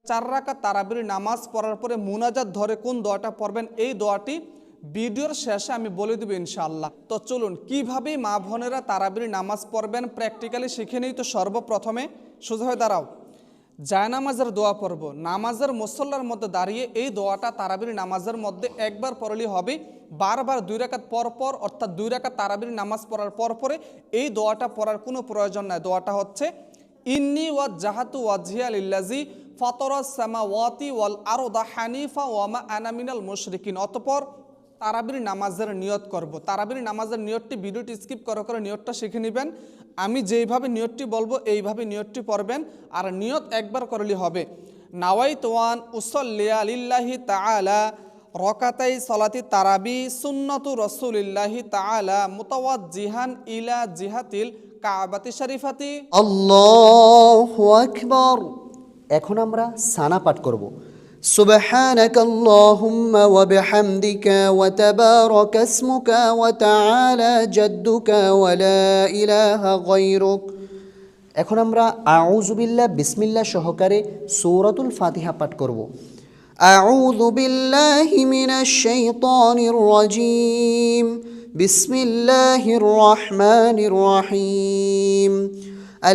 4 রাকাত তারাবির নামাজ পড়ার পরে মুনাজাত ধরে কোন দোয়াটা পড়বেন, এই দোয়াটি ভিডিওর শেষে আমি বলে দেব ইনশাআল্লাহ। তো চলুন কিভাবে মা বোনেরা তারাবির নামাজ পড়বেন প্র্যাকটিক্যালি শিখে নেই। তো সর্বপ্রথমে সোজা হয়ে দাঁড়াও, জায়নামাজের দোয়া পড়ব। নামাজের মুসল্লার মধ্যে দাঁড়িয়ে এই দোয়াটা তারাবির নামাজের মধ্যে একবার পড়লে হবে। বারবার 2 রাকাত পর পর, অর্থাৎ 2 রাকাত তারাবির নামাজ পড়ার পর পরে এই দোয়াটা পড়ার কোনো প্রয়োজন নাই। দোয়াটা হচ্ছে ইন্নী ওয়াজ্জাহাতু ওয়াজহিয়া লিল্লাযী ফাতারাস সামাওয়াতি ওয়াল আরদা হানিফা ওয়া মা আনা মিনাল মুশরিকিন। অতঃপর তারাবির নামাজের নিয়ত করব। তারাবির নামাজের নিয়তটি ভিডিওটি স্কিপ করে নিয়তটা শিখে নেবেন। আমি যেইভাবে নিয়তটি বলবো এইভাবে নিয়তটি পড়বেন, আর নিয়ত একবার করলে হবে। নাওয়াইতু আন উসাল্লিয়া লিল্লাহি তাআলা রকাতাই সালাতি তারাবি সুন্নাতু রাসূলিল্লাহি তাআলা মুতাওয়াজ্জিহান ইলা জিহাতিল কাবাতি শরীফাতি। আল্লাহু আকবার। এখন আমরা সানা পাঠ করব। সুবহানাকাল্লাহুম্মা ওয়া বিহামদিকা ওয়া তাবারাকা ইসমুকা ওয়া তাআলা জাদ্দুকা ওয়া লা ইলাহা গায়রুক। এখন আমরা আউযু বিল্লাহ বিসমিল্লাহ সহকারে সূরাতুল ফাতিহা পাঠ করব। আউযু বিল্লাহি মিনাশ শাইতানির রাজীম। বিসমিল্লাহির রহমানির রহিম।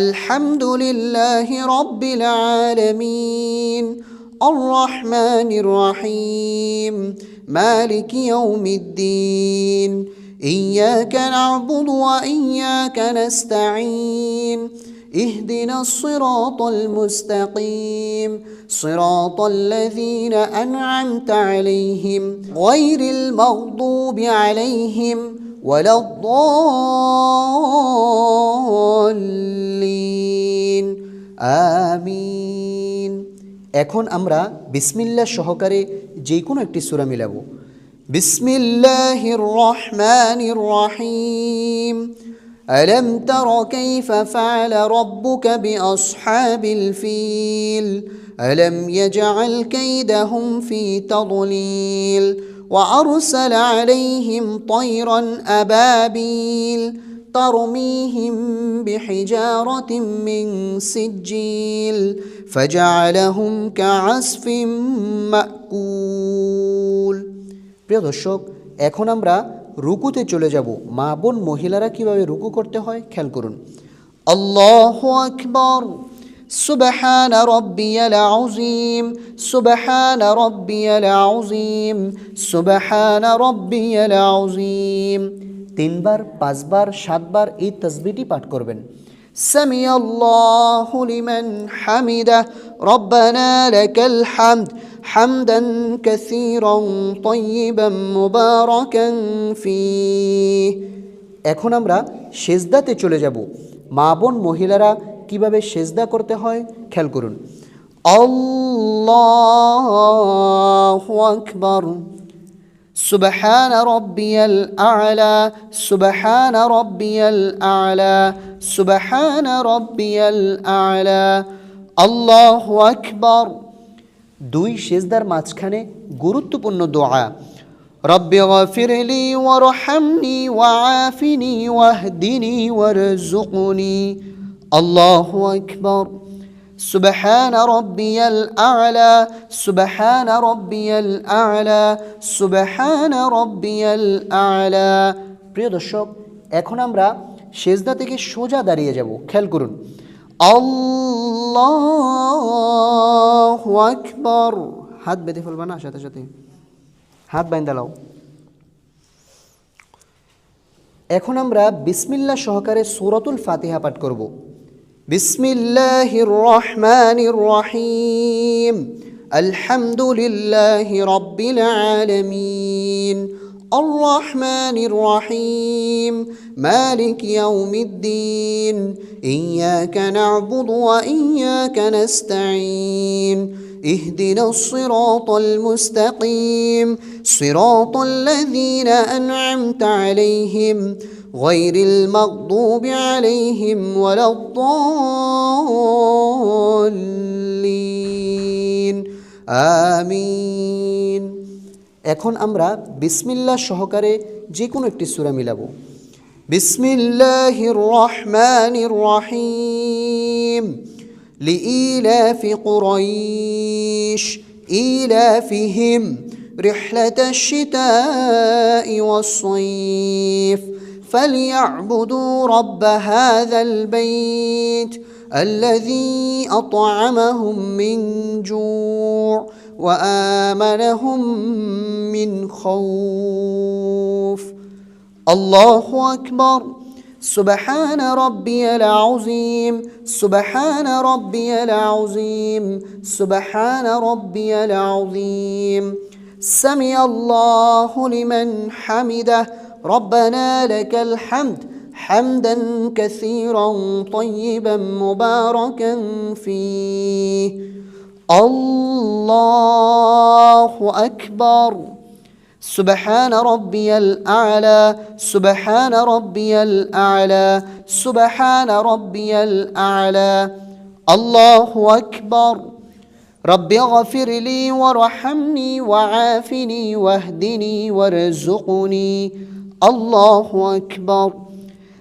আলহামদুলিল্লাহি রাব্বিল আলামিন আর-রহমানির রহিম মালিকি ইয়াউমিদ্দিন ইয়্যাকা না'বুদু ওয়া ইয়্যাকা নাস্তাঈন ইহদিনাস সিরাতাল মুস্তাকিম সিরাতাল লাযীনা আন'আমতা আলাইহিম গায়রিল মাগদুবি আলাইহিম ওয়ালাদ-দাল্লিন আমিন। এখন আমরা বিসমিল্লাহ সহকারে যে কোনো একটি সূরা মিলাবো। বিসমিল্লাহির রহমানির রহিম। আলম তারা কাইফা ফাআলা রাব্বুকা বিআসহাবিল ফিল আলম ইয়াজআল কাইদাহুম ফি তাদলিল ওয়া আরসালা আলাইহিম তায়রান আবাবিল ترميهم بحجارة من سجيل فجعلهم كعصف مأكول। প্রিয় দর্শক, এখন আমরা রুকুতে চলে যাব। মা বোন মহিলারা কিভাবে রুকু করতে হয় খেয়াল করুন। আল্লাহু আকবার। সুবহান রাব্বিয়াল আযীম সুবহান রাব্বিয়াল আযীম সুবহান রাব্বিয়াল আযীম। 3 বার 5 বার 7 বার এই তাসবিহটি পাঠ করবেন। সামিআল্লাহু লিমান হামিদা রব্বানা লাকাল হামদ হামদান কাসীরান তাইয়িবান মুবারাকান ফীহ। এখন আমরা সিজদাতে চলে যাব। মা বোন মহিলারা কিভাবে সিজদা করতে হয় খেয়াল করুন। আল্লাহু আকবার। সুবহান রাব্বিয়াল আ'লা সুবহান রাব্বিয়াল আ'লা সুবহান রাব্বিয়াল আ'লা আল্লাহু আকবার। 2 সিজদার মাঝখানে গুরুত্বপূর্ণ দোয়া। রব্বি গফিরলি ওয়ারহামনি ওয়াআফিনি ওয়াহদিনি ওয়ারযুকনি। আল্লাহু আকবার। সুবহান রাব্বিয়াল আ'লা সুবহান রাব্বিয়াল আ'লা সুবহান রাব্বিয়াল আ'লা। প্রিয় দর্শক, এখন আমরা সিজদা থেকে সোজা দাঁড়িয়ে যাব। খেয়াল করুন। আল্লাহু আকবার। হাত বেঁধে ফেলবা না, সাথে সাথে হাত বাইন্ধা লাও। এখন আমরা বিসমিল্লাহ সহকারে সূরাতুল ফাতিহা পাঠ করব। বিসমিল্লাহির রহমানির রহিম। আলহামদুলিল্লাহি রাব্বিল আলামিন আর-রহমানির রহিম মালিকি ইয়াউমিদ্দিন ইয়্যাকা না'বুদু ওয়া ইয়্যাকা নাস্তাঈন ইহদিনাস সিরাতাল মুস্তাকিম সিরাতাল লাযীনা আন'আমতা আলাইহিম গায়রিল মাগদুবি আলাইহিম ওয়ালাদ-দাল্লিন আমিন। এখন আমরা বিসমিল্লাহ সহকারে যে কোনো একটি সূরা মিলাবো। বিসমিল্লাহির রহমানির রহিম। لإيلاف قريش إيلافهم رحلة الشتاء والصيف فليعبدوا رب هذا البيت الذي أطعمهم من جوع وآمنهم من خوف الله أكبر سبحان ربي العظيم سبحان ربي العظيم سبحان ربي العظيم سمع الله لمن حمده ربنا لك الحمد حمدا كثيرا طيبا مباركا فيه الله أكبر سبحان ربي الأعلى سبحان ربي الأعلى سبحان ربي الأعلى الله أكبر رب اغفر لي وارحمني وعافني واهدني وارزقني الله أكبر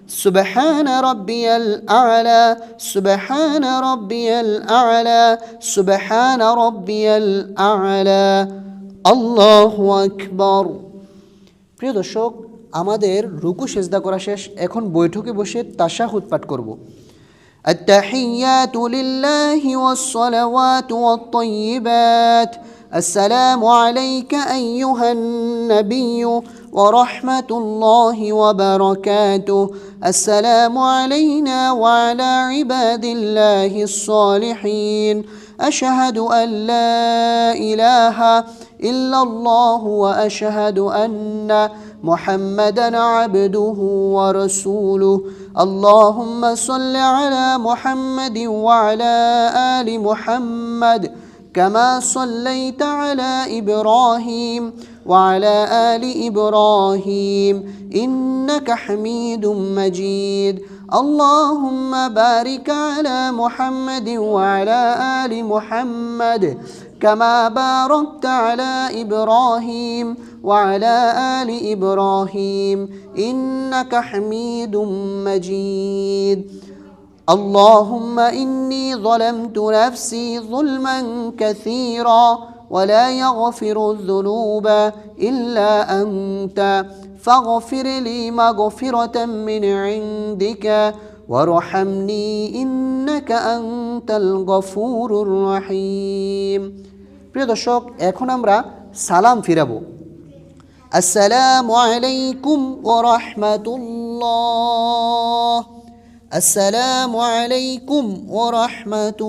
سبحان ربي الأعلى سبحان ربي الأعلى سبحان ربي الأعلى আল্লাহু আকবার। প্রিয় দর্শক, আমাদের রুকু সেজদা করা শেষ। এখন বৈঠকে বসে তাশাহুদ পাঠ করব। التحيات لله والصلوات والطيبات السلام عليك أيها النبي ورحمة الله وبركاته السلام علينا وعلى عباد الله الصالحين أشهد أن لا إله إلا الله وأشهد أن محمدا عبده ورسوله اللهم صل على محمد وعلى آل محمد كما صليت على إبراهيم وعلى آل إبراهيم إنك حميد مجيد اللهم بارك على محمد وعلى آل محمد كما باركت على إبراهيم وعلى آل إبراهيم إنك حميد مجيد اللهم إني ظلمت نفسي ظلما كثيرا ولا يغفر الذنوب إلا أنت فاغفر لي مغفرة من عندك وارحمني إنك أنت الغفور الرحيم প্রিয় দর্শক, এখন আমরা সালাম ফিরাবো। আসসালামু আলাইকুম ওয়া রাহমাতুল্লাহ আসসালামু আলাইকুম ওয়া রাহমাতুল্লাহ।